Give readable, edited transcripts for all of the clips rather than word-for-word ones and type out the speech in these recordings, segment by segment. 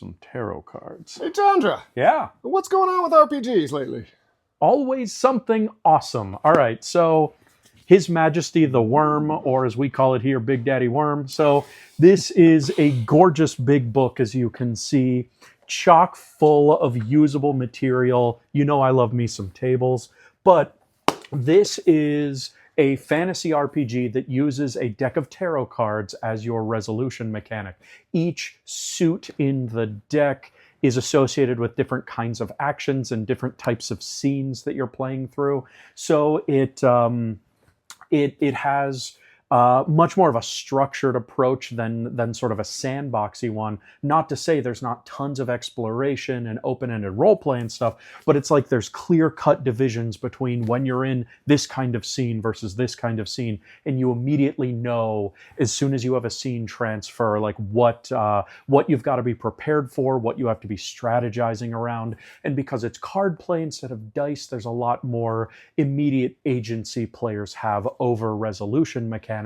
some tarot cards. Hey, Chandra, Yeah, what's going on with RPGs lately? always something awesome. All right, so His Majesty the Worm, or as we call it here, Big Daddy Worm. So this is a gorgeous big book, as you can see, chock full of usable material. You know I love me some tables, but this is a fantasy RPG that uses a deck of tarot cards as your resolution mechanic. Each suit in the deck is associated with different kinds of actions and different types of scenes that you're playing through. So it has much more of a structured approach than sort of a sandboxy one. Not to say there's not tons of exploration and open-ended role play and stuff, but it's like there's clear-cut divisions between when you're in this kind of scene versus this kind of scene, and you immediately know as soon as you have a scene transfer, like what you've got to be prepared for, what you have to be strategizing around. And because it's card play instead of dice, there's a lot more immediate agency players have over resolution mechanics,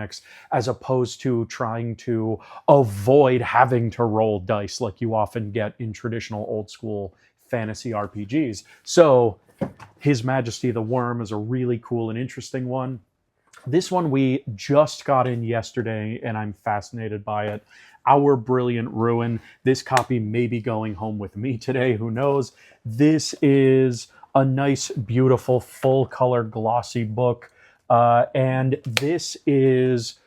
as opposed to trying to avoid having to roll dice like you often get in traditional old school fantasy RPGs. So His Majesty the Worm is a really cool and interesting one. This one we just got in yesterday, and I'm fascinated by it. Our Brilliant Ruin. This copy may be going home with me today, who knows. This is a nice, beautiful, full-color, glossy book. And this is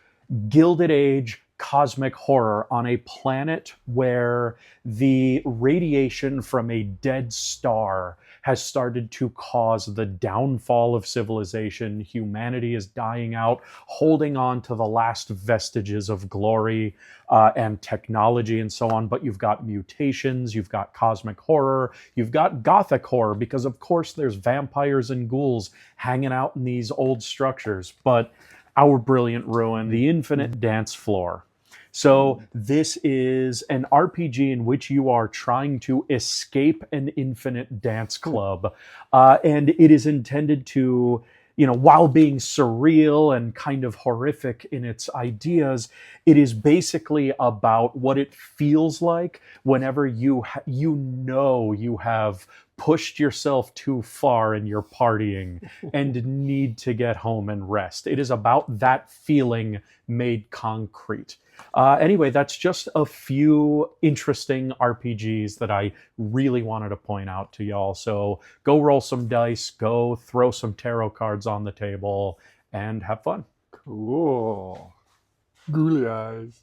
Gilded Age cosmic horror on a planet where the radiation from a dead star has started to cause the downfall of civilization. Humanity is dying out, holding on to the last vestiges of glory and technology and so on. But you've got mutations, you've got cosmic horror, you've got gothic horror, because of course there's vampires and ghouls hanging out in these old structures. But Our Brilliant Ruin, the Infinite Dance Floor. So this is an RPG in which you are trying to escape an infinite dance club. And it is intended to, while being surreal and kind of horrific in its ideas, it is basically about what it feels like whenever you have pushed yourself too far in your partying and need to get home and rest. It is about that feeling made concrete. Anyway, that's just a few interesting RPGs that I really wanted to point out to y'all. So go roll some dice, go throw some tarot cards on the table, and have fun. Cool. Ghouly eyes.